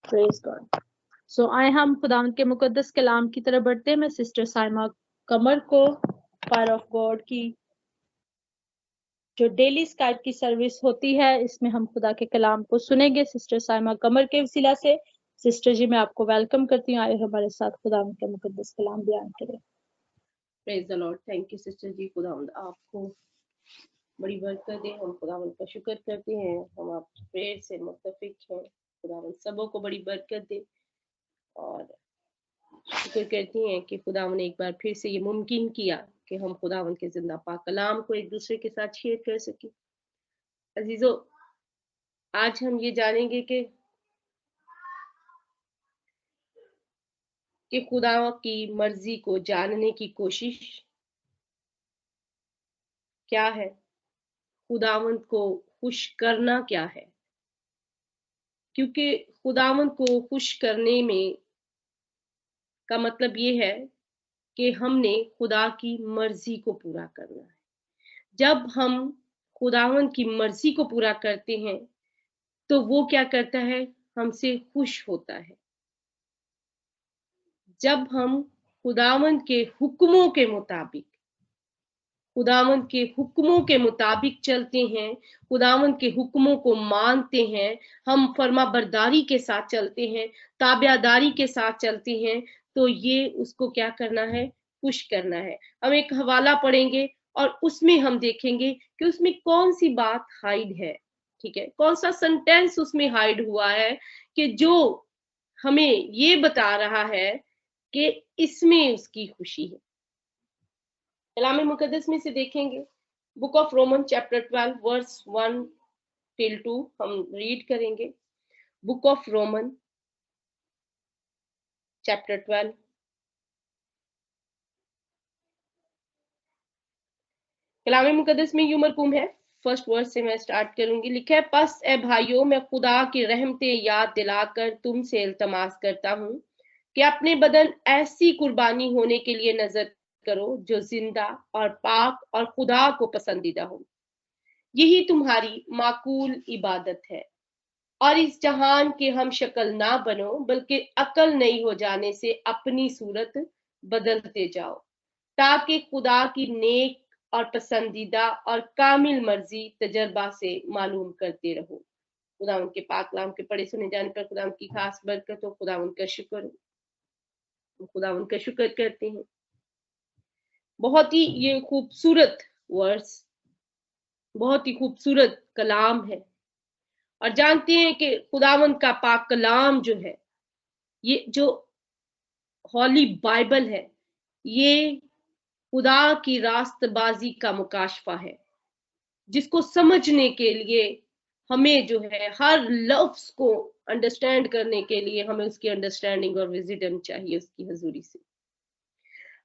Praise God. सो आए हम खुदावंद के मुकद्दस कलाम की तरफ बढ़ते हैं। मैं सिस्टर साइमा कमर को फायर ऑफ गॉड की जो डेली स्काइप की सर्विस होती है, इसमें हम खुदा के कलाम को सुनेंगे सिस्टर साइमा कमर के वसीला से। सिस्टर जी, मैं आपको वेलकम करती हूँ, आए हमारे साथ खुदावंद के मुकद्दस कलाम बयान करें। Praise the Lord. Thank you sister ji. खुदावंद आपको बड़ी बरकत दे। हम खुदावंद का शुक्र करते हैं, हम आपकी प्रेयर से मुत्तफिक हैं। खुदावंद सबों को बड़ी बरकत दे और शुक्र करती हैं कि खुदावंद ने एक बार फिर से ये मुमकिन किया कि हम खुदावंद के जिंदा पाक कलाम को एक दूसरे के साथ शेयर कर सके। अजीजों, आज हम ये जानेंगे कि खुदा की मर्जी को जानने की कोशिश क्या है, खुदावंद को खुश करना क्या है। क्योंकि खुदावंद को खुश करने में का मतलब ये है कि हमने खुदा की मर्जी को पूरा करना है। जब हम खुदावंद की मर्जी को पूरा करते हैं तो वो क्या करता है, हमसे खुश होता है। जब हम खुदावंद के हुक्मों के मुताबिक चलते हैं, खुदावंद के हुक्मों को मानते हैं, हम फर्माबरदारी के साथ चलते हैं, ताबियादारी के साथ चलते हैं, तो ये उसको क्या करना है, खुश करना है। हम एक हवाला पढ़ेंगे और उसमें हम देखेंगे कि उसमें कौन सी बात हाइड है, ठीक है, कौन सा सेंटेंस उसमें हाइड हुआ है कि जो हमें ये बता रहा है कि इसमें उसकी खुशी है। कलाम मुकद्दस में से देखेंगे, book of Roman chapter 12 verse 1 till 2 हम रीड करेंगे। बुक ऑफ रोमन चैप्टर 12 कलाम मुकद्दस में यूं मरकूम है। फर्स्ट वर्स से मैं स्टार्ट करूंगी। लिखा है, पस ए भाइयों, मैं खुदा की रहमतें याद दिलाकर तुमसे इल्तमास करता हूं कि अपने बदन ऐसी कुर्बानी होने के लिए नजर करो जो जिंदा और पाक और खुदा को पसंदीदा हो। यही तुम्हारी माकूल इबादत है। और इस जहान के हम शक्ल ना बनो, बल्कि अकल नई हो जाने से अपनी सूरत बदलते जाओ, ताकि खुदा की नेक और पसंदीदा और कामिल मर्जी तजर्बा से मालूम करते रहो। खुदा उनके पाक कलाम के पढ़े सुने जाने पर खुदा उनकी खास बरकत हो। खुदा उनका शुक्र हो, खुदा उनका शुक्र करते हैं। बहुत ही ये खूबसूरत वर्स, बहुत ही खूबसूरत कलाम है। और जानते हैं कि खुदावंद का पाक कलाम जो है, ये जो हॉली बाइबल है, ये खुदा की रास्तबाजी का मुकाशफा है, जिसको समझने के लिए हमें जो है हर लफ्ज को अंडरस्टैंड करने के लिए हमें उसकी अंडरस्टैंडिंग और विजिडम चाहिए उसकी हजूरी से।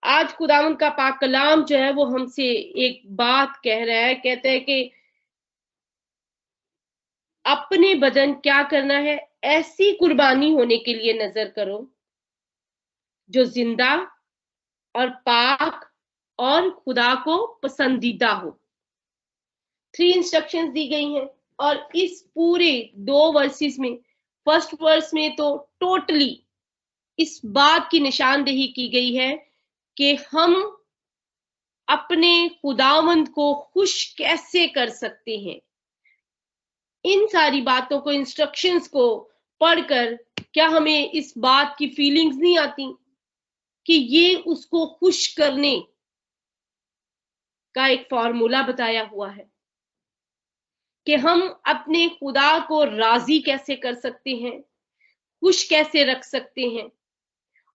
आज खुदावंद का पाक कलाम जो है वो हमसे एक बात कह रहा है, कहता है कि अपने बदन क्या करना है, ऐसी कुर्बानी होने के लिए नजर करो जो जिंदा और पाक और खुदा को पसंदीदा हो। 3 इंस्ट्रक्शंस दी गई हैं और इस पूरे 2 वर्सेस में, फर्स्ट वर्स में तो टोटली इस बात की निशानदेही की गई है कि हम अपने खुदावंद को खुश कैसे कर सकते हैं। इन सारी बातों को, इंस्ट्रक्शंस को पढ़कर क्या हमें इस बात की फीलिंग्स नहीं आती कि ये उसको खुश करने का एक फॉर्मूला बताया हुआ है कि हम अपने खुदा को राजी कैसे कर सकते हैं, खुश कैसे रख सकते हैं,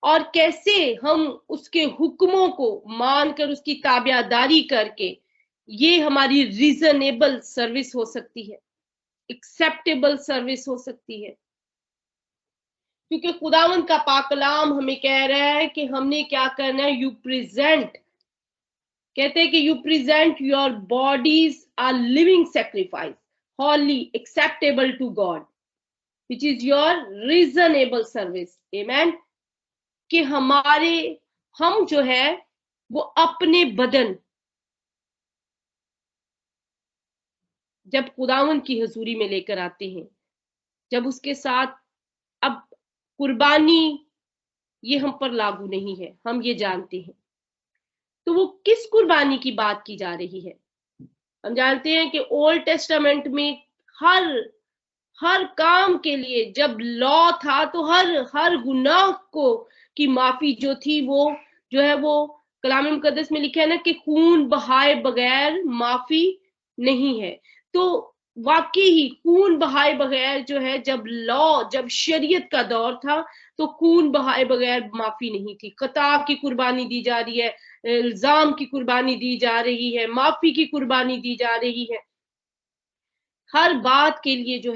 और कैसे हम उसके हुक्मों को मानकर उसकी ताबियादारी करके ये हमारी रीजनेबल सर्विस हो सकती है, एक्सेप्टेबल सर्विस हो सकती है। क्योंकि खुदावंद का पाक कलाम हमें कह रहा है कि हमने क्या करना है, यू प्रेजेंट, कहते हैं कि you present your bodies are living sacrifice holy acceptable to God which is your reasonable service. Amen. कि हम जो है वो अपने बदन जब खुदावंद की हजूरी में लेकर आते हैं, जब उसके साथ अब कुर्बानी ये हम पर लागू नहीं है, हम ये जानते हैं। तो वो किस कुर्बानी की बात की जा रही है? हम जानते हैं कि ओल्ड टेस्टामेंट में हर काम के लिए जब लॉ था तो हर गुनाह को की माफी जो थी वो जो है वो कलाम मुकद्दस में लिखा है ना कि खून बहाए बगैर माफी नहीं है। तो वाकई ही खून बहाए बगैर जो है, जब शरीयत का दौर था तो खून बहाए बगैर माफी नहीं थी। खता की कुर्बानी दी जा रही है, इल्जाम की कुर्बानी दी जा रही है, माफी की कुर्बानी दी जा रही है। हर बात के लिए जो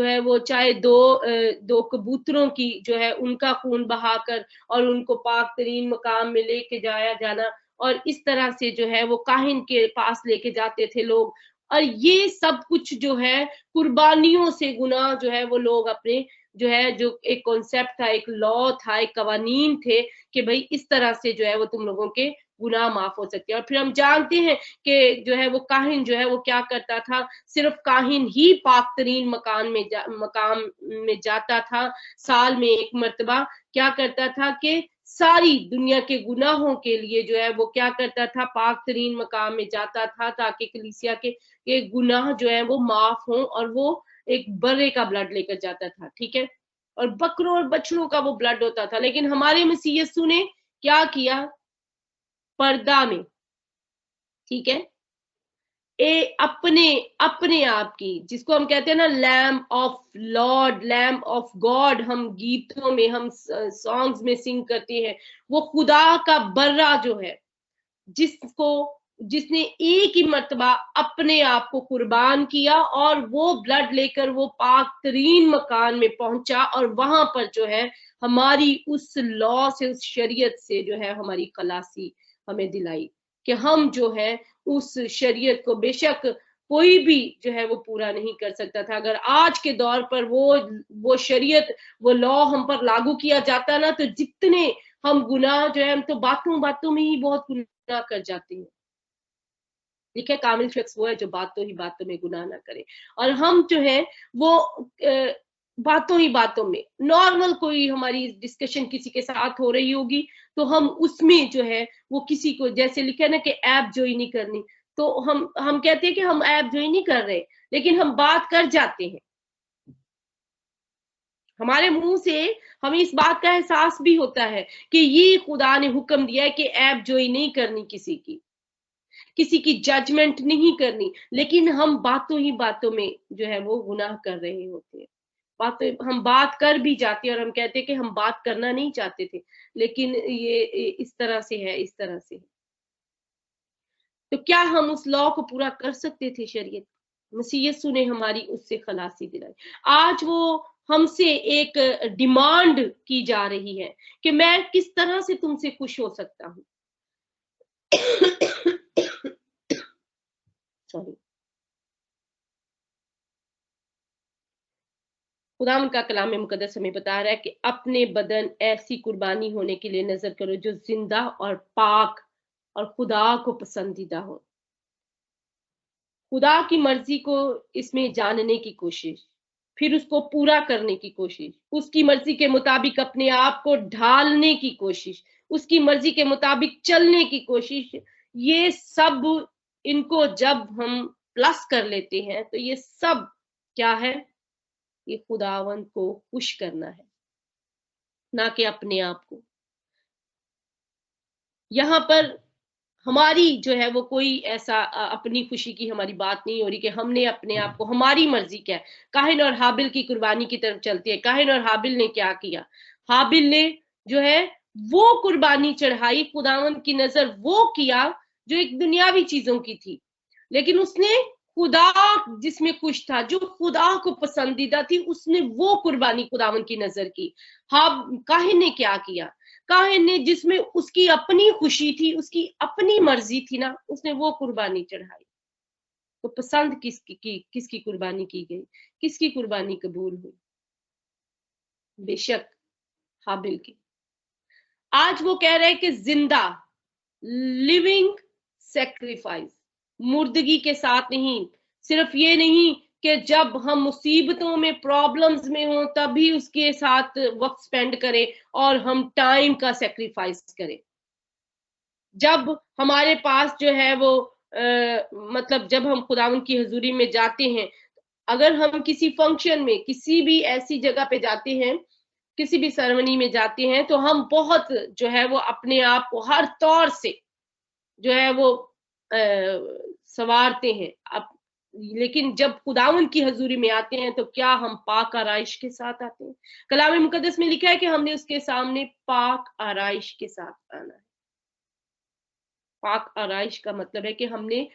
है वो चाहे दो कबूतरों की जो है उनका खून बहाकर और उनको पाक तरीन मकाम में लेके जाया जाना, और इस तरह से जो है वो काहिन के पास लेके जाते थे लोग। और ये सब कुछ जो है कुर्बानियों से गुनाह जो है वो लोग अपने जो है, जो एक कॉन्सेप्ट था, एक लॉ था, एक कवानीन थे कि भाई इस तरह से जो है वो तुम लोगों के गुनाह माफ हो सकते हैं। और फिर हम जानते हैं कि जो है वो काहिन जो है वो क्या करता था, सिर्फ काहिन ही पाक तरीन मकाम में जाता था। साल में एक मर्तबा क्या करता था कि सारी दुनिया के गुनाहों के लिए जो है वो क्या करता था, पाक तरीन मकाम में जाता था ताकि कलीसिया के गुनाह जो है वो माफ हों, और वो एक बर्रे का ब्लड लेकर जाता था, ठीक है, और बकरों और बछड़ों का वो ब्लड होता था। लेकिन हमारे मसीह यीशु ने क्या किया, पर्दा में, ठीक है, अपने आप की, जिसको हम कहते हैं ना lamb of Lord, lamb of God, हम गीतों में, हम सॉन्ग्स में सिंग करते हैं, वो खुदा का बर्रा जो है, जिसने एक ही मर्तबा अपने आप को कुर्बान किया और वो ब्लड लेकर वो पाक तरीन मकान में पहुंचा, और वहां पर जो है हमारी उस लॉ से, उस शरीयत से जो है हमारी खलासी हमें दिलाई, कि हम जो है उस शरीयत को, बेशक कोई भी जो है वो पूरा नहीं कर सकता था। अगर आज के दौर पर वो शरीयत, वो लॉ हम पर लागू किया जाता ना, तो जितने हम गुनाह जो है, हम तो बातों में ही बहुत गुनाह कर जाते हैं। ठीक है, कामिल शख्स वो है जो बातों में गुनाह ना करे। और हम जो है वो बातों में नॉर्मल कोई हमारी डिस्कशन किसी के साथ हो रही होगी तो हम उसमें जो है वो किसी को, जैसे लिखा है ना कि ऐप जोई नहीं करनी, तो हम कहते हैं कि हम ऐप जोई नहीं कर रहे, लेकिन हम बात कर जाते हैं। हमारे मुंह से हमें इस बात का एहसास भी होता है कि ये खुदा ने हुक्म दिया है कि ऐप जोई नहीं करनी, किसी की जजमेंट नहीं करनी, लेकिन हम बातों में जो है वो गुनाह कर रहे होते हैं। हम बात कर भी जाते हैं और हम कहते हैं कि हम बात करना नहीं चाहते थे, लेकिन ये इस तरह से है, इस तरह से है। तो क्या हम उस लॉ को पूरा कर सकते थे? शरीयत, मसीह यीशु ने हमारी उससे खलासी दिलाई। आज वो हमसे एक डिमांड की जा रही है कि मैं किस तरह से तुमसे खुश हो सकता हूं। सॉरी, खुदा का कलाम मुकद्दस हमें बता रहा है कि अपने बदन ऐसी कुर्बानी होने के लिए नजर करो जो जिंदा और पाक और खुदा को पसंदीदा हो। खुदा की मर्जी को इसमें जानने की कोशिश, फिर उसको पूरा करने की कोशिश, उसकी मर्जी के मुताबिक अपने आप को ढालने की कोशिश, उसकी मर्जी के मुताबिक चलने की कोशिश, ये सब, इनको जब हम प्लस कर लेते हैं तो ये सब क्या है? ये खुदावंद को खुश करना है, ना कि अपने आप को। यहाँ पर हमारी जो है वो कोई ऐसा अपनी खुशी की हमारी बात नहीं हो रही कि हमने अपने आप को, हमारी मर्जी क्या है। काहिन और हाबिल की कुर्बानी की तरफ चलती है। काहिन और हाबिल ने क्या किया? हाबिल ने जो है वो कुर्बानी चढ़ाई, खुदावंद की नजर वो किया जो एक दुनियावी चीजों की थी, लेकिन उसने खुदा जिसमें खुश था, जो खुदा को पसंदीदा थी, उसने वो कुर्बानी खुदावंद की नजर की। काहिन ने क्या किया? काहिन ने, जिसमें उसकी अपनी खुशी थी, उसकी अपनी मर्जी थी ना, उसने वो कुर्बानी चढ़ाई। तो पसंद किसकी कुर्बानी की गई? किसकी कुर्बानी कबूल हुई? बेशक हाबिल की। आज वो कह रहे हैं कि जिंदा, लिविंग सेक्रीफाइस, मुर्दगी के साथ नहीं, सिर्फ ये नहीं कि जब हम मुसीबतों में, प्रॉब्लम्स में हों, तभी उसके साथ वक्त स्पेंड करें और हम टाइम का सेक्रीफाइस करें। जब हमारे पास जो है वो मतलब जब हम खुदावंद की हजूरी में जाते हैं, अगर हम किसी फंक्शन में, किसी भी ऐसी जगह पे जाते हैं, किसी भी सेरेमनी में जाते हैं, तो हम बहुत जो है वो अपने आप को हर तौर से जो है वो संवारते हैं। अब लेकिन जब खुदावंद की हजूरी में आते हैं तो क्या हम पाक आराइश के साथ आते हैं? कलाम मुकद्दस में लिखा है कि हमने उसके सामने पाक आराइश के साथ आना है। पाक आराइश का मतलब है कि हमने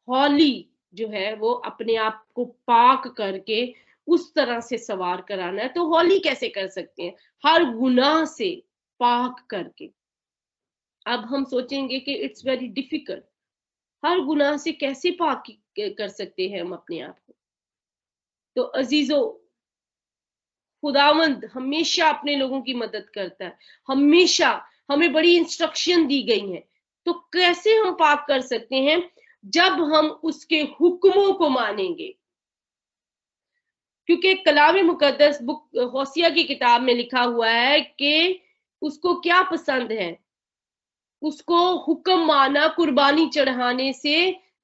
हॉली जो है वो अपने आप को पाक करके उस तरह से सवार कराना है। तो हॉली कैसे कर सकते हैं? हर गुनाह से पाक करके। अब हम सोचेंगे कि इट्स वेरी डिफिकल्ट, हर गुनाह से कैसे पाक कर सकते हैं हम अपने आप को? तो अजीजों, खुदावंद हमेशा अपने लोगों की मदद करता है, हमेशा हमें बड़ी इंस्ट्रक्शन दी गई हैं। तो कैसे हम पाक कर सकते हैं? जब हम उसके हुक्मों को मानेंगे। क्योंकि कलाम मुकद्दस बुक होसिया की किताब में लिखा हुआ है कि उसको क्या पसंद है? उसको हुक्म माना कुर्बानी चढ़ाने से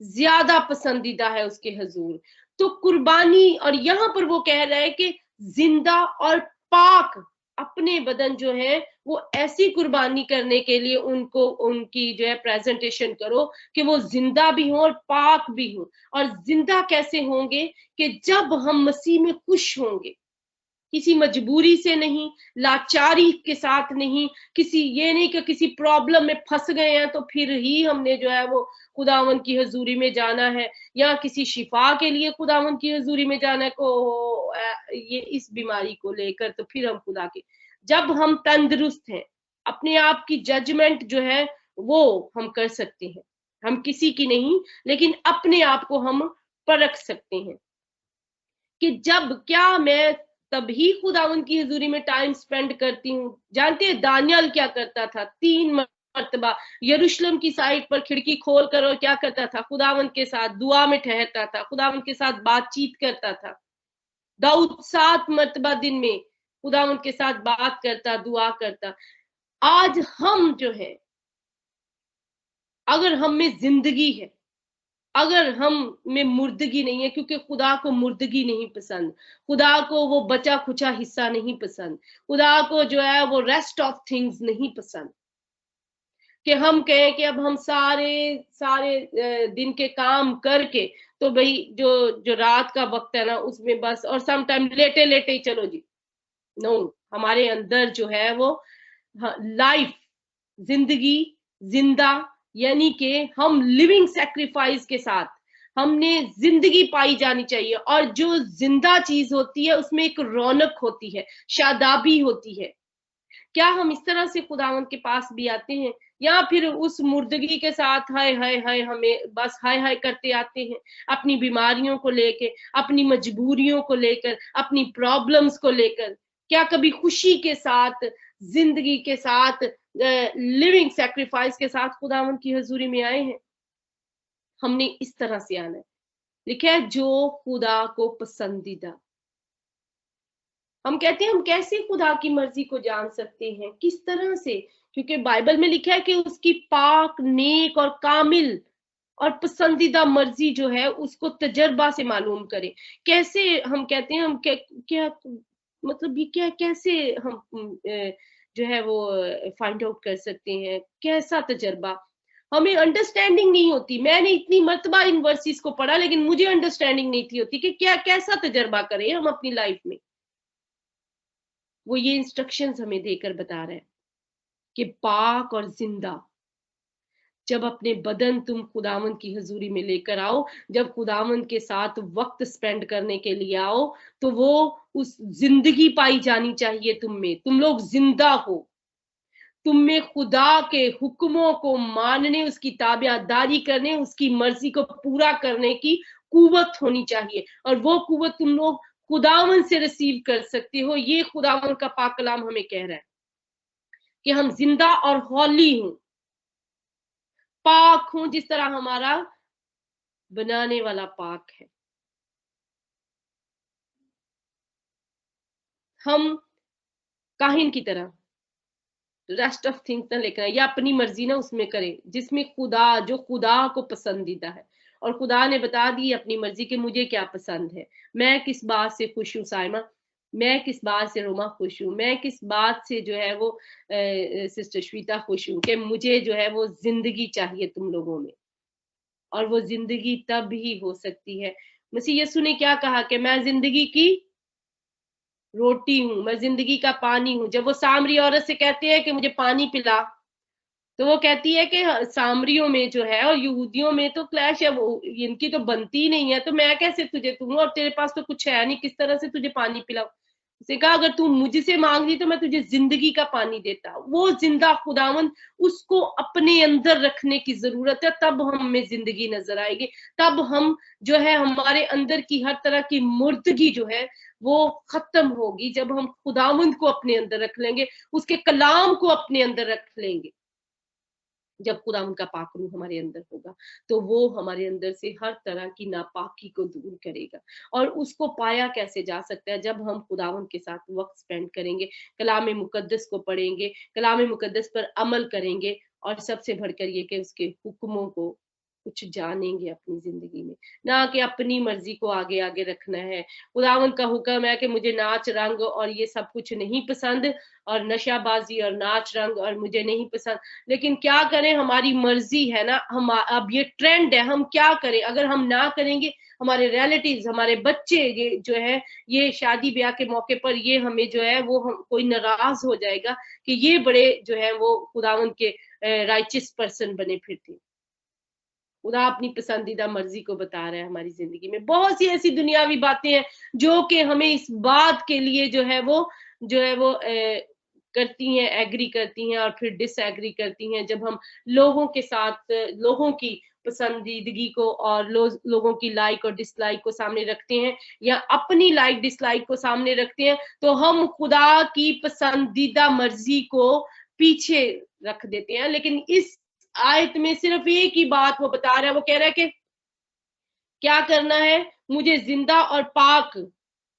ज्यादा पसंदीदा है उसके हजूर। तो कुर्बानी, और यहां पर वो कह रहा है कि जिंदा और पाक अपने बदन जो है वो ऐसी कुर्बानी करने के लिए उनको, उनकी जो है प्रेजेंटेशन करो कि वो जिंदा भी हो और पाक भी हो। और जिंदा कैसे होंगे? कि जब हम मसीह में खुश होंगे, किसी मजबूरी से नहीं, लाचारी के साथ नहीं, किसी ये नहीं कि किसी प्रॉब्लम में फंस गए हैं तो फिर ही हमने जो है वो खुदावंद की हजूरी में जाना है, या किसी शिफा के लिए खुदावंद की हजूरी में जाना है को ये इस बीमारी को लेकर, तो फिर हम खुदा के, जब हम तंदुरुस्त हैं, अपने आप की जजमेंट जो है वो हम कर सकते हैं। हम किसी की नहीं, लेकिन अपने आप को हम परख सकते हैं कि जब क्या मैं तभी खुदावंद की हजूरी में टाइम स्पेंड करती हूँ। जानते हैं दानियल क्या करता था? 3 मरतबा यरूशलेम की साइड पर खिड़की खोल कर और क्या करता था? खुदावंद के साथ दुआ में ठहरता था, खुदावंद के साथ बातचीत करता था। दाऊद 7 मरतबा दिन में खुदावंद के साथ बात करता, दुआ करता। आज हम जो है, अगर हम में जिंदगी है, अगर हम में मुर्दगी नहीं है, क्योंकि खुदा को मुर्दगी नहीं पसंद, खुदा को वो बचा खुचा हिस्सा नहीं पसंद, खुदा को जो है वो रेस्ट ऑफ थिंग्स नहीं पसंद कि हम कहें कि अब हम सारे सारे दिन के काम करके, तो भाई जो जो रात का वक्त है ना उसमें बस, और सम टाइम लेटे लेटे ही चलो जी। नो, हमारे अंदर जो है वो लाइफ, जिंदगी, जिंदा, यानी कि हम लिविंग सेक्रीफाइस के साथ हमने जिंदगी पाई जानी चाहिए। और जो जिंदा चीज होती है उसमें एक रौनक होती है, शादाबी होती है। क्या हम इस तरह से खुदावंद के पास भी आते हैं, या फिर उस मुर्दगी के साथ हाय हाय हाय हमें बस हाय हाय करते आते हैं, अपनी बीमारियों को लेकर, अपनी मजबूरियों को लेकर, अपनी प्रॉब्लम्स को लेकर? क्या कभी खुशी के साथ, जिंदगी के साथ, लिविंग सेक्रीफाइस के साथ खुदावंद की हजूरी में आए हैं? हमने इस तरह से आना है। लिखा है जो खुदा को पसंदीदा। हम कहते हैं हम कैसे खुदा की मर्जी को जान सकते हैं? किस तरह से? क्योंकि बाइबल में लिखा है कि उसकी पाक, नेक और कामिल और पसंदीदा मर्जी जो है उसको तजर्बा से मालूम करें। कैसे हम कहते हैं, हम क्या मतलब ये क्या, कैसे हम जो है वो फाइंड आउट कर सकते हैं? कैसा तजर्बा? हमें अंडरस्टैंडिंग नहीं होती। मैंने इतनी मर्तबा इन वर्सेस को पढ़ा, लेकिन मुझे अंडरस्टैंडिंग नहीं थी होती कि क्या कैसा तजर्बा करें हम अपनी लाइफ में। वो ये इंस्ट्रक्शंस हमें देकर बता रहे हैं कि पाक और जिंदा, जब अपने बदन तुम खुदावंद की हजूरी में लेकर आओ, जब खुदावंद के साथ वक्त स्पेंड करने के लिए आओ, तो वो उस जिंदगी पाई जानी चाहिए तुम में। तुम लोग जिंदा हो, तुम में खुदा के हुक्मों को मानने, उसकी ताबेदारी करने, उसकी मर्जी को पूरा करने की कुवत होनी चाहिए। और वो कुवत तुम लोग खुदावन से रिसीव कर सकते हो। ये खुदावन का पाक कलाम हमें कह रहा है कि हम जिंदा और हौली हूं, पाक हूं, जिस तरह हमारा बनाने वाला पाक है। हम काहिन की तरह रेस्ट ऑफ थिंग्स ना लेकर आए या अपनी मर्जी ना उसमें करें, जिसमें जो खुदा को पसंदीदा है। और खुदा ने बता दी अपनी मर्जी कि मुझे क्या पसंद है, मैं किस बात से खुश हूँ साइमा, मैं किस बात से रोमा खुश हूँ, मैं किस बात से जो है वो सिस्टर श्वेता खुश हूँ कि मुझे जो है वो जिंदगी चाहिए तुम लोगों में। और वो जिंदगी तब ही हो सकती है। मसीह यीशु ने क्या कहा कि मैं जिंदगी की रोटी हूँ, मैं जिंदगी का पानी हूँ। जब वो सामरी औरत से कहते हैं कि मुझे पानी पिला, तो वो कहती है कि सामरियों में जो है और यहूदियों में तो क्लैश है, वो इनकी तो बनती ही नहीं है, तो मैं कैसे तुझे दूँ और तेरे पास तो कुछ है नहीं, किस तरह से तुझे पानी पिलाऊं। उसने कहा अगर तू मुझसे मांगती तो मैं तुझे जिंदगी का पानी देता। वो जिंदा खुदावन, उसको अपने अंदर रखने की जरूरत है, तब हम में जिंदगी नजर आएगी। तब हम जो है हमारे अंदर की हर तरह की मुर्दगी जो है वो खत्म होगी, जब हम खुदावंद को अपने अंदर रख लेंगे, उसके कलाम को अपने अंदर रख लेंगे। जब खुदा उनका पाक रूह हमारे अंदर होगा, तो वो हमारे अंदर से हर तरह की नापाकी को दूर करेगा। और उसको पाया कैसे जा सकता है? जब हम खुदावंद के साथ वक्त स्पेंड करेंगे, कलाम मुकद्दस को पढ़ेंगे, कलाम मुकद्दस पर अमल करेंगे, और सबसे बढ़कर ये कि उसके हुक्मों को कुछ जानेंगे अपनी जिंदगी में, ना कि अपनी मर्जी को आगे आगे रखना है। खुदावंद का हुक्म है कि मुझे नाच रंग और ये सब कुछ नहीं पसंद, और नशाबाजी और नाच रंग और मुझे नहीं पसंद। लेकिन क्या करें, हमारी मर्जी है ना, हम अब ये ट्रेंड है, हम क्या करें? अगर हम ना करेंगे, हमारे रिलेटिव्स, हमारे बच्चे ये जो है, ये शादी ब्याह के मौके पर ये हमें जो है वो हम कोई नाराज हो जाएगा कि ये बड़े जो है वो खुदावंद के राइचियस पर्सन बने फिरते। खुदा अपनी पसंदीदा मर्जी को बता रहा है हमारी जिंदगी में। बहुत सी ऐसी दुनियावी बातें हैं जो कि हमें इस बात के लिए जो है वो करती हैं, एग्री करती हैं और फिर डिसएग्री करती हैं, जब हम लोगों के साथ लोगों की पसंदीदगी को और लोगों की लाइक और डिसलाइक को सामने रखते हैं, या अपनी लाइक डिसलाइक को सामने रखते हैं, तो हम खुदा की पसंदीदा मर्जी को पीछे रख देते हैं। लेकिन इस आयत में सिर्फ एक ही बात वो बता रहा है, वो कह रहा है कि क्या करना है, मुझे जिंदा और पाक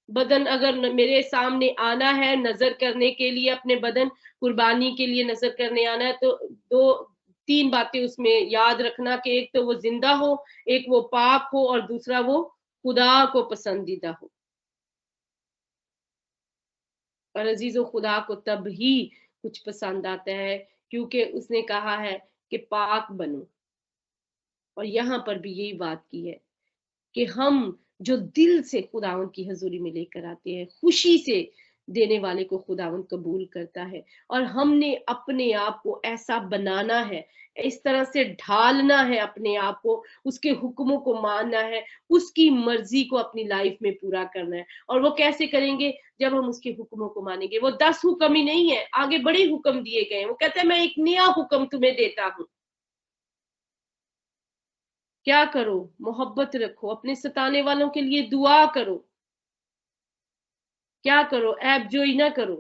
बदन अगर मेरे सामने आना है नजर करने के लिए, अपने बदन कुर्बानी के लिए नजर करने आना है, तो दो तीन बातें उसमें याद रखना कि एक तो वो जिंदा हो, एक वो पाक हो, और दूसरा वो खुदा को पसंदीदा हो। और अजीजों, खुदा को तब ही कुछ पसंद आता है क्योंकि उसने कहा है कि पाक बनो। और यहाँ पर भी यही बात की है कि हम जो दिल से खुदावन की हजूरी में लेकर आते हैं, खुशी से देने वाले को खुदावन कबूल करता है। और हमने अपने आप को ऐसा बनाना है, इस तरह से ढालना है अपने आप को, उसके हुक्मों को मानना है, उसकी मर्जी को अपनी लाइफ में पूरा करना है। और वो कैसे करेंगे? जब हम उसके हुक्मों को मानेंगे। वो 10 हुक्म ही नहीं है, आगे बड़े हुक्म दिए गए हैं। वो कहता है मैं एक नया हुक्म तुम्हें देता हूँ। क्या करो? मोहब्बत रखो, अपने सताने वालों के लिए दुआ करो। क्या करो? ऐब जोई ना करो।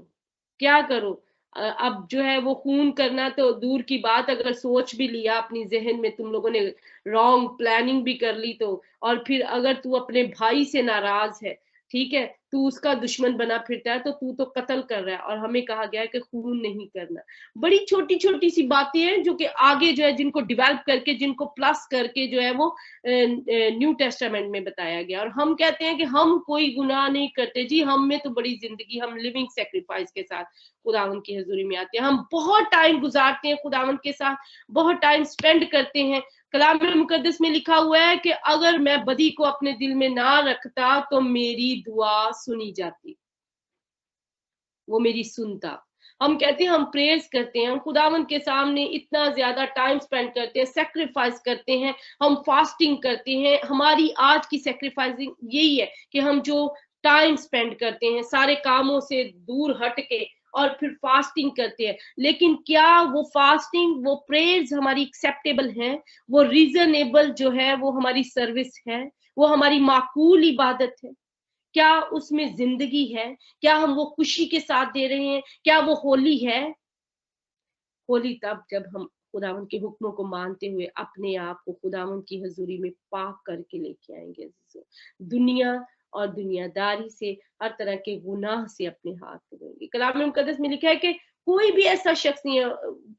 क्या करो? अब जो है वो खून करना तो दूर की बात, अगर सोच भी लिया अपनी जहन में, तुम लोगों ने रॉन्ग प्लानिंग भी कर ली, तो और फिर अगर तू अपने भाई से नाराज है, ठीक है, तू उसका दुश्मन बना फिरता है, तो तू तो कत्ल कर रहा है। और हमें कहा गया है कि खून नहीं करना। बड़ी छोटी छोटी सी बातें हैं जो कि आगे जो है जिनको डिवेल्प करके, जिनको प्लस करके जो है वो न्यू टेस्टामेंट में बताया गया। और हम कहते हैं कि हम कोई गुनाह नहीं करते जी, हम में तो बड़ी जिंदगी, हम लिविंग सेक्रीफाइस के साथ खुदावन की हजूरी में आते हैं। हम बहुत टाइम गुजारते हैं खुदावन के साथ, बहुत टाइम स्पेंड करते हैं। कलाम मुकद्दस में लिखा हुआ है कि अगर मैं बदी को अपने दिल में ना रखता तो मेरी दुआ सुनी जाती, वो मेरी सुनता। हम कहते हैं, हम प्रेयर्स करते हैं, हम खुदावन के सामने इतना ज्यादा टाइम स्पेंड करते हैं, सेक्रीफाइस करते हैं, हम फास्टिंग करते हैं। हमारी आज की सेक्रीफाइसिंग यही है कि हम जो टाइम स्पेंड करते हैं सारे कामों से दूर हट के, और फिर फास्टिंग करते हैं। लेकिन क्या वो फास्टिंग, वो प्रेयर्स हमारी एक्सेप्टेबल है? वो रीजनेबल जो है वो हमारी सर्विस है? वो हमारी माकूल इबादत है? क्या उसमें जिंदगी है? क्या हम वो खुशी के साथ दे रहे हैं? क्या वो होली है? होली तब जब हम खुदावन के हुक्मों को मानते हुए अपने आप को खुदावन की हजूरी में पाक करके लेके आएंगे। दुनिया और दुनियादारी से, हर तरह के गुनाह से अपने हाथ धोएंगे। कलाम मुकद्दस में लिखा है कि कोई भी ऐसा शख्स नहीं है।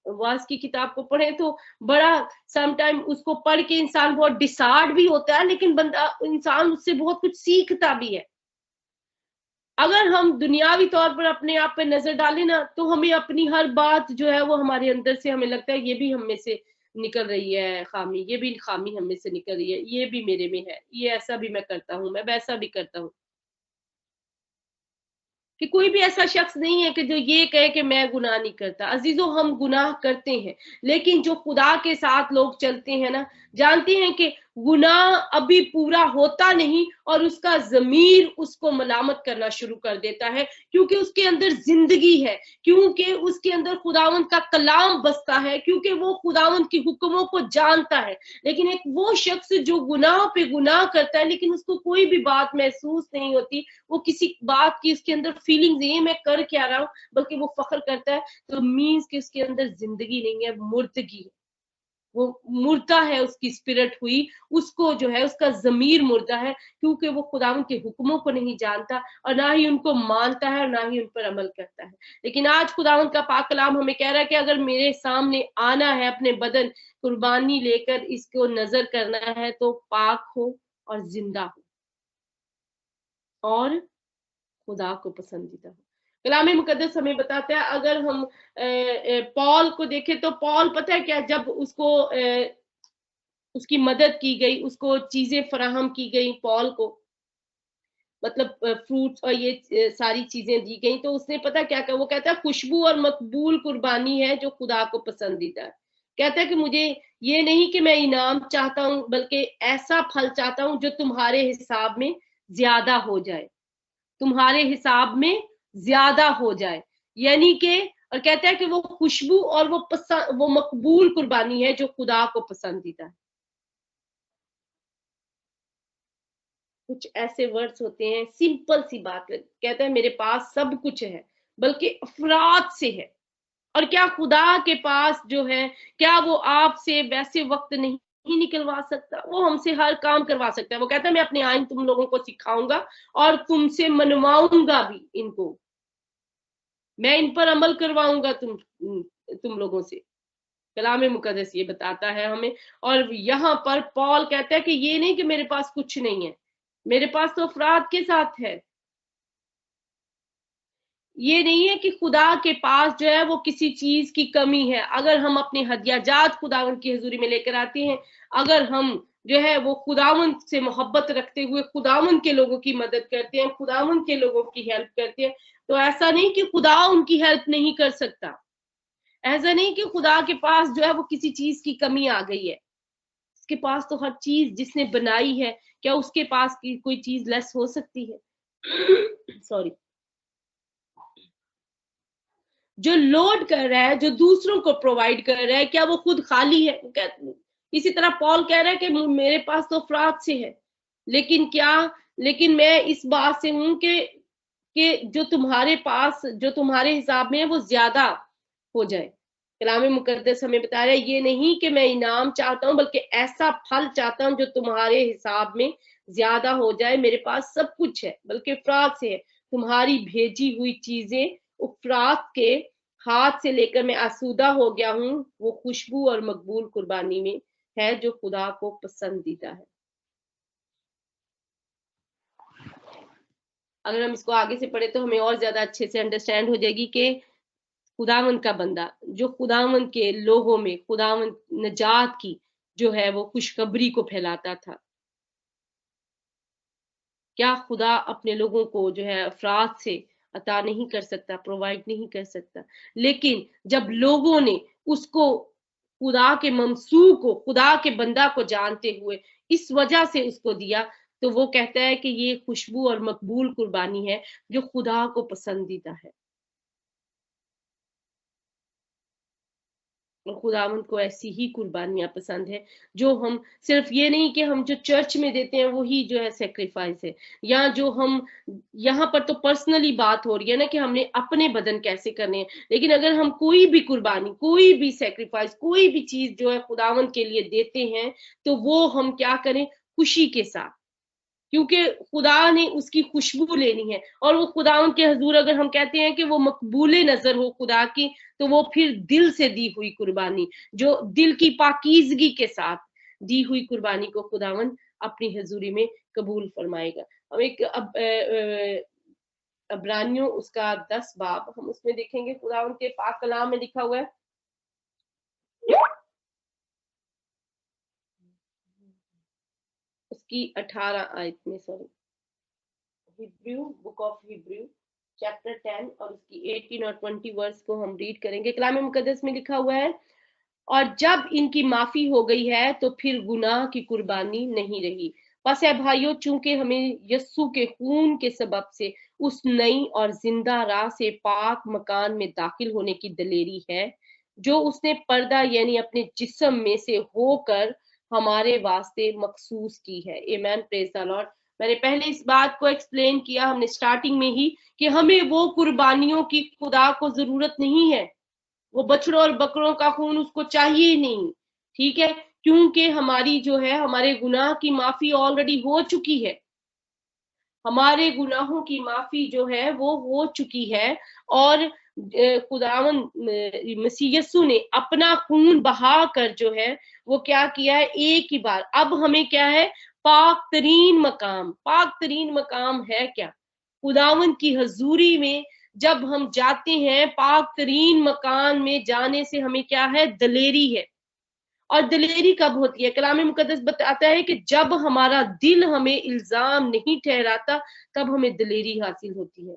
वाज की किताब को पढ़े तो बड़ा समटाइम उसको पढ़ के इंसान बहुत डिसहार्ड भी होता है, लेकिन बंदा इंसान उससे बहुत कुछ सीखता भी है। अगर हम दुनियावी तौर पर अपने आप पे नजर डालें ना, तो हमें अपनी हर बात जो है वो हमारे अंदर से हमें लगता है ये भी हम में से निकल रही है खामी, ये भी खामी हम में से निकल रही है, ये भी मेरे में है, ये ऐसा भी मैं करता हूँ, मैं वैसा भी करता हूँ। कि कोई भी ऐसा शख्स नहीं है कि जो ये कहे कि मैं गुनाह नहीं करता। अजीजों, हम गुनाह करते हैं, लेकिन जो खुदा के साथ लोग चलते हैं ना, जानते हैं कि गुनाह अभी पूरा होता नहीं और उसका ज़मीर उसको मलामत करना शुरू कर देता है, क्योंकि उसके अंदर जिंदगी है, क्योंकि उसके अंदर खुदावंद का कलाम बसता है, क्योंकि वो खुदावंद की हुक्मों को जानता है। लेकिन एक वो शख्स जो गुनाह पे गुनाह करता है, लेकिन उसको कोई भी बात महसूस नहीं होती, वो किसी बात की उसके अंदर फीलिंग्स ये मैं कर क्या रहा हूँ, बल्कि वो फख्र करता है, तो मीन्स कि उसके अंदर जिंदगी नहीं है, मुर्दगी है। वो मुर्दा है, उसकी स्पिरिट हुई, उसको जो है उसका जमीर मुर्दा है, क्योंकि वो खुदावंद के हुक्मों को नहीं जानता और ना ही उनको मानता है और ना ही उन पर अमल करता है। लेकिन आज खुदावंद का पाक कलाम हमें कह रहा है कि अगर मेरे सामने आना है, अपने बदन कुर्बानी लेकर इसको नजर करना है, तो पाक हो और जिंदा हो और खुदा को पसंदीदा हो। कलाम मुकद्दस हमें बताता है, अगर हम पॉल को देखें तो पॉल पता है क्या, जब उसको उसकी मदद की गई, उसको चीजें फराहम की गई पॉल को, मतलब फ्रूट्स और ये सारी चीजें दी गई, तो उसने पता क्या कहा, वो कहता है खुशबू और मकबूल कुर्बानी है जो खुदा को पसंदीदा है। कहता है कि मुझे ये नहीं कि मैं इनाम चाहता हूं, बल्कि ऐसा फल चाहता हूं जो तुम्हारे हिसाब में ज्यादा हो जाए, तुम्हारे हिसाब में ज्यादा हो जाए। यानी कि, और कहता है कि वो खुशबू और वो मकबूल कुर्बानी है जो खुदा को पसंदीदा है। कुछ ऐसे वर्ड्स होते हैं, सिंपल सी बात है, कहता है मेरे पास सब कुछ है, बल्कि अफराद से है। और क्या खुदा के पास जो है, क्या वो आपसे वैसे वक्त नहीं निकलवा सकता? वो हमसे हर काम करवा सकता है। वो कहता है मैं अपने आइन तुम लोगों को सिखाऊंगा और तुमसे मनवाऊंगा भी इनको, मैं इन पर अमल करवाऊंगा तुम लोगों से। कलाम मुकद्दस ये बताता है हमें। और यहाँ पर पॉल कहता है कि ये नहीं कि मेरे पास कुछ नहीं है, मेरे पास तो अफराद के साथ है। ये नहीं है कि खुदा के पास जो है वो किसी चीज की कमी है। अगर हम अपने हदियाजात खुदावंद की हजूरी में लेकर आते हैं, अगर हम जो है वो खुदावंद से मोहब्बत रखते हुए खुदावंद के लोगों की मदद करते हैं, खुदावंद के लोगों की हेल्प करते हैं, तो ऐसा नहीं कि खुदा उनकी हेल्प नहीं कर सकता। ऐसा नहीं कि खुदा के पास जो है वो किसी चीज की कमी आ गई है। उसके पास तो हर चीज जिसने बनाई है, क्या उसके पास की कोई चीज लेस हो सकती है? सॉरी। जो लोड कर रहा है, जो दूसरों को प्रोवाइड कर रहा है, क्या वो खुद खाली है? इसी तरह पॉल कह रहा है कि मेरे पास तो अफराद से है, लेकिन क्या, लेकिन मैं इस बात से हूं कि जो तुम्हारे पास, जो तुम्हारे हिसाब में है, वो ज्यादा हो जाए। कलाम मुकद्दस हमें बता रहा है ये नहीं कि मैं इनाम चाहता हूं, बल्कि ऐसा फल चाहता हूं जो तुम्हारे हिसाब में ज्यादा हो जाए। मेरे पास सब कुछ है, बल्कि अफराद से है। तुम्हारी भेजी हुई चीजें अफराद के हाथ से लेकर मैं आसूदा हो गया हूं, वो खुशबू और मकबूल कुर्बानी में है जो खुदा को पसंदीदा है। अगर हम इसको आगे से पढ़े तो हमें और ज्यादा अच्छे से अंडरस्टैंड हो जाएगी कि खुदावंद का बंदा जो खुदावंद के लोगों में खुदावंद नजात की जो है वो खुशखबरी को फैलाता था, क्या खुदा अपने लोगों को जो है अफराद से अता नहीं कर सकता, प्रोवाइड नहीं कर सकता? लेकिन जब लोगों ने उसको, खुदा के ममसू को, खुदा के बंदा को जानते हुए इस वजह से उसको दिया, तो वो कहता है कि ये खुशबू और मकबूल कुर्बानी है जो खुदा को पसंदीदा है। और खुदावंद को ऐसी ही कुर्बानियां पसंद है, जो हम सिर्फ ये नहीं कि हम जो चर्च में देते हैं वही जो है सेक्रीफाइस है, या जो हम यहाँ पर तो पर्सनली बात हो रही है ना कि हमने अपने बदन कैसे करने हैं। लेकिन अगर हम कोई भी कुर्बानी, कोई भी सेक्रीफाइस, कोई भी चीज जो है खुदावंद के लिए देते हैं, तो वो हम क्या करें? खुशी के साथ। क्योंकि खुदा ने उसकी खुशबू लेनी है, और वो खुदावंद के हजूर अगर हम कहते हैं कि वो मकबूले नजर हो खुदा की, तो वो फिर दिल से दी हुई कुर्बानी, जो दिल की पाकीजगी के साथ दी हुई कुर्बानी को खुदावंद अपनी हजूरी में कबूल फरमाएगा। हम एक अब्रानियों उसका 10 बाब हम उसमें देखेंगे, खुदावंद के पाक कलाम में लिखा हुआ है, उसकी 18 आयत में, sorry, Hebrew, book of Hebrew chapter 10 और उसकी 18 और 20 वर्स को हम रीड करेंगे। कलाम मुकद्दस में लिखा हुआ है, और जब इनकी माफी हो गई है तो फिर गुनाह की कुर्बानी नहीं रही। बस है भाइयों, चूंकि हमें यस्सु के खून के सबब से उस नई और जिंदा राह से पाक मकान में दाखिल होने की दलेरी है, जो उसने पर्दा यानी अपने जिस्म में से होकर हमारे वास्ते मखसूस की है। आमेन, प्रेज द लॉर्ड। मैंने पहले इस बात को एक्सप्लेन किया हमने स्टार्टिंग में ही कि हमें वो कुर्बानियों की खुदा को जरूरत नहीं है, वो बछड़ों और बकरों का खून उसको चाहिए नहीं, ठीक है, क्योंकि हमारी जो है हमारे गुनाह की माफी ऑलरेडी हो चुकी है, हमारे गुनाहों की माफी जो है वो हो चुकी है, और खुदावन मसीह यस्सु ने अपना खून बहा कर जो है वो क्या किया है, एक ही बार। अब हमें क्या है, पाक तरीन मकाम, पाक तरीन मकाम है क्या, खुदावन की हजूरी में जब हम जाते हैं, पाक तरीन मकान में जाने से हमें क्या है, दलेरी है। और दलेरी कब होती है, कलाम मुकद्दस बताता है कि जब हमारा दिल हमें इल्जाम नहीं ठहराता, तब हमें दलेरी हासिल होती है।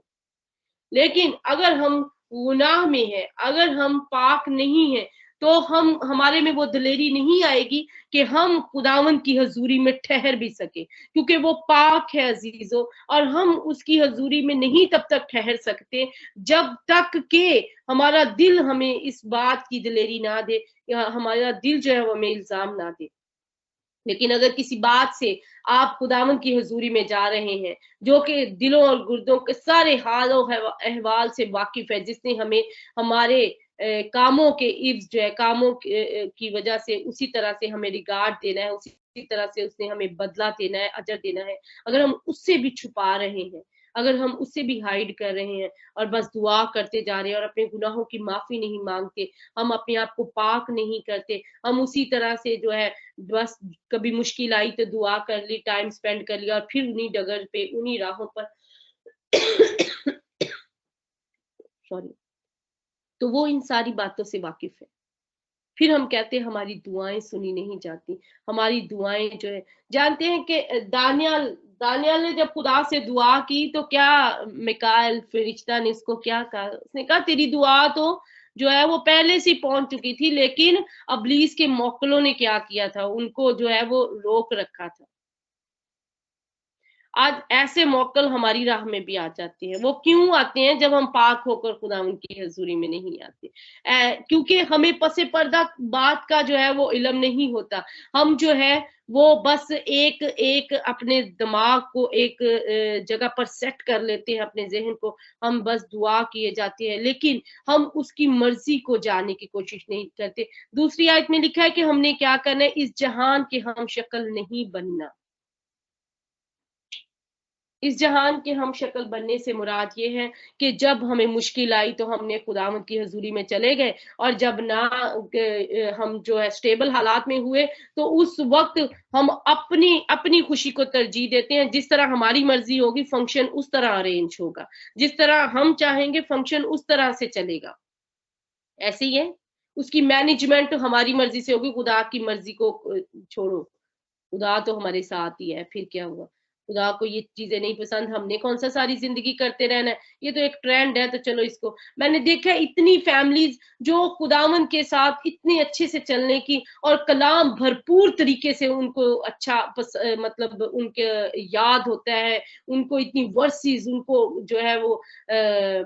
लेकिन अगर हम गुनाह में है, अगर हम पाक नहीं है, तो हमारे में वो दलेरी नहीं आएगी कि हम खुदावंद की हजूरी में ठहर भी सके, क्योंकि वो पाक है अजीजों, और हम उसकी हजूरी में नहीं तब तक ठहर सकते जब तक के हमारा दिल हमें इस बात की दलेरी ना दे, या हमारा दिल जो है वो हमें इल्जाम ना दे। लेकिन अगर किसी बात से आप खुदावंद की हजूरी में जा रहे हैं, जो कि दिलों और गुर्दों के सारे हालों अहवाल से वाकिफ है, जिसने हमें हमारे कामों के इव्ज जो है, कामों की वजह से उसी तरह से हमें रिगार्ड देना है, उसी तरह से उसने हमें बदला देना है, अजर देना है। अगर हम उससे भी छुपा रहे हैं, अगर हम उससे भी हाइड कर रहे हैं और बस दुआ करते जा रहे हैं और अपने गुनाहों की माफी नहीं मांगते, हम अपने आप को पाक नहीं करते, हम उसी तरह से जो है बस कभी मुश्किल आई तो दुआ कर ली, टाइम स्पेंड कर लिया, और फिर उन्हीं डगर पे, उन्हीं राहों पर सॉरी, तो वो इन सारी बातों से वाकिफ है। फिर हम कहते हैं हमारी दुआएं सुनी नहीं जाती, हमारी दुआएं जो है, जानते हैं कि दानियल ने जब खुदा से दुआ की तो क्या मिकाएल फरिश्ता ने इसको क्या कहा, उसने कहा तेरी दुआ तो जो है वो पहले से पहुंच चुकी थी, लेकिन अबलीस के मौकलों ने क्या किया था, उनको जो है वो रोक रखा था। आज ऐसे मौकल हमारी राह में भी आ जाते हैं। वो क्यों आते हैं? जब हम पाक होकर खुदा उनकी हजूरी में नहीं आते, क्योंकि हमें पसे पर्दा बात का जो है वो इल्म नहीं होता। हम जो है वो बस एक एक अपने दिमाग को एक जगह पर सेट कर लेते हैं, अपने जहन को, हम बस दुआ किए जाते हैं, लेकिन हम उसकी मर्जी को जानने की कोशिश नहीं करते। दूसरी आयत में लिखा है कि हमने क्या करना है, इस जहान के हम शक्ल नहीं बनना। इस जहान के हम शक्ल बनने से मुराद ये है कि जब हमें मुश्किल आई तो हमने खुदावंद की हजूरी में चले गए, और जब ना हम जो है स्टेबल हालात में हुए, तो उस वक्त हम अपनी अपनी खुशी को तरजीह देते हैं। जिस तरह हमारी मर्जी होगी फंक्शन उस तरह अरेंज होगा, जिस तरह हम चाहेंगे फंक्शन उस तरह से चलेगा। ऐसे ही है, उसकी मैनेजमेंट हमारी मर्जी से होगी, खुदा की मर्जी को छोड़ो, खुदा तो हमारे साथ ही है। फिर क्या हुआ, खुदा को ये चीजें नहीं पसंद, हमने कौन सा सारी जिंदगी करते रहना है, ये तो एक ट्रेंड है, तो चलो इसको। मैंने देखा है इतनी फैमिलीज जो खुदावन के साथ इतने अच्छे से चलने की, और कलाम भरपूर तरीके से उनको अच्छा मतलब उनके याद होता है, उनको इतनी वर्सेस, उनको जो है वो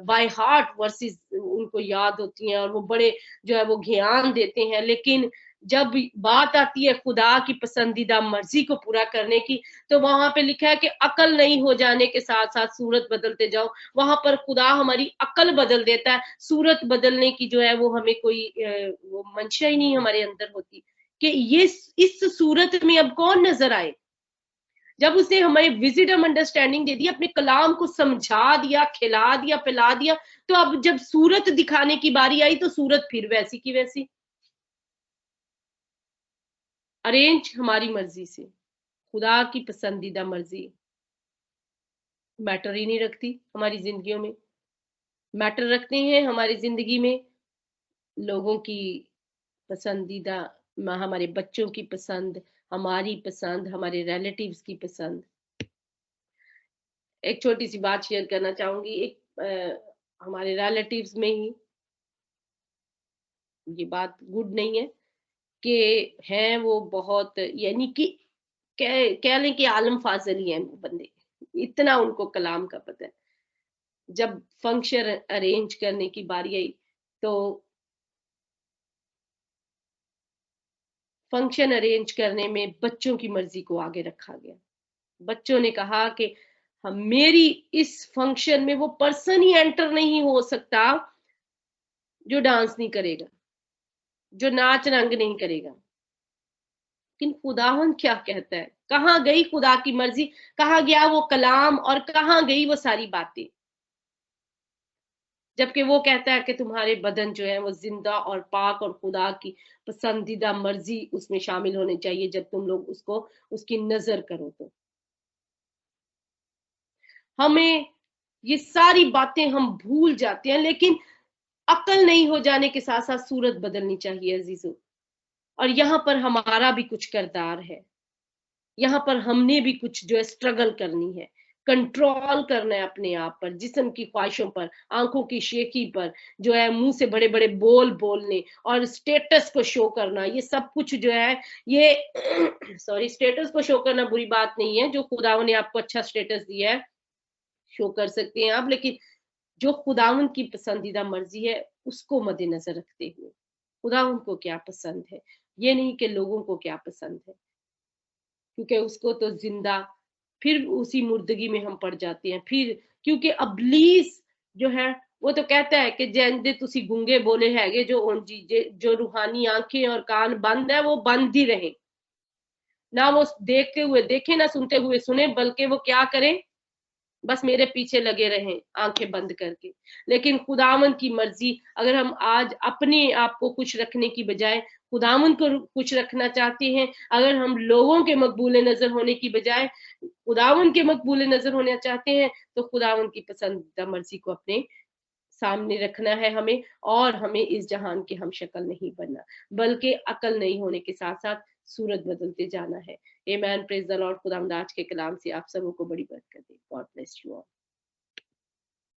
बाय हार्ट वर्सेस उनको याद होती हैं, और वो बड़े जो है वो ज्ञान देते हैं। लेकिन जब बात आती है खुदा की पसंदीदा मर्जी को पूरा करने की, तो वहां पे लिखा है कि अकल नहीं हो जाने के साथ साथ सूरत बदलते जाओ। वहां पर खुदा हमारी अकल बदल देता है, सूरत बदलने की जो है वो हमें कोई वो मंशा ही नहीं हमारे अंदर होती कि ये इस सूरत में अब कौन नजर आए। जब उसने हमें विजिडम अंडरस्टैंडिंग दे दी, अपने कलाम को समझा दिया, खिला दिया, पिला दिया, तो अब जब सूरत दिखाने की बारी आई तो सूरत फिर वैसी की वैसी। अरेंज हमारी मर्जी से, खुदा की पसंदीदा मर्जी मैटर ही नहीं रखती हमारी जिंदगियों में। मैटर रखते हैं हमारी जिंदगी में लोगों की पसंदीदा, हमारे बच्चों की पसंद, हमारी पसंद, हमारे रिलेटिव्स की पसंद। एक छोटी सी बात शेयर करना चाहूंगी। हमारे रिलेटिव्स में ही ये बात गुड नहीं है कि हैं वो बहुत, यानी कि कह लें कि आलम फाजल ही हैं वो बंदे, इतना उनको कलाम का पता है। जब फंक्शन अरेंज करने की बारी आई तो फंक्शन अरेंज करने में बच्चों की मर्जी को आगे रखा गया। बच्चों ने कहा कि हम, मेरी इस फंक्शन में वो पर्सन ही एंटर नहीं हो सकता जो डांस नहीं करेगा, जो नाच रंग नहीं करेगा। लेकिन खुदावन क्या कहता है? कहां गई खुदा की मर्जी, कहां गया वो कलाम, और कहां गई वो सारी बातें? जबकि वो कहता है कि तुम्हारे बदन जो है वो जिंदा और पाक और खुदा की पसंदीदा मर्जी उसमें शामिल होने चाहिए जब तुम लोग उसको, उसकी नजर करो। तो हमें ये सारी बातें हम भूल जाते हैं, लेकिन अकल नहीं हो जाने के साथ साथ सूरत बदलनी चाहिए अजीजों। और यहाँ पर हमारा भी कुछ किरदार है, यहाँ पर हमने भी कुछ जो है स्ट्रगल करनी है, कंट्रोल करना है अपने आप पर, जिस्म की ख्वाहिशों पर, आंखों की शेखी पर, जो है मुंह से बड़े बड़े बोल बोलने और स्टेटस को शो करना, ये सब कुछ जो है ये सॉरी, स्टेटस को शो करना बुरी बात नहीं है। जो खुदावन ने आपको अच्छा स्टेटस दिया है शो कर सकते हैं आप, लेकिन जो खुदावन की पसंदीदा मर्जी है उसको मद्देनजर रखते हुए, खुदावन को क्या पसंद है, ये नहीं कि लोगों को क्या पसंद है, क्योंकि उसको तो जिंदा, फिर उसी मुर्दगी में हम पड़ जाते हैं। फिर क्योंकि अबलीस जो है वो तो कहता है कि जैंदे तुसी गूंगे बोले हैगे, जो जो रूहानी आंखें और कान बंद है वो बंद ही रहे, ना वो देखते हुए देखे, ना सुनते हुए सुने, बल्कि वो क्या करें, बस मेरे पीछे लगे रहें आंखें बंद करके। लेकिन खुदावन की मर्जी, अगर हम आज अपने आप को खुश रखने की बजाय खुदावन को खुश रखना चाहते हैं, अगर हम लोगों के मकबूल नजर होने की बजाय खुदावन के मकबूल नजर होना चाहते हैं, तो खुदावन की पसंदीदा मर्जी को अपने सामने रखना है हमें। और हमें इस जहान के हम शक्ल नहीं बनना, बल्कि अकल नहीं होने के साथ साथ सूरत बदलते जाना है। आमेन, प्रेज द लॉर्ड। खुदावंद आज के कलाम से आप सबों को बड़ी बरकत दे। God bless you all.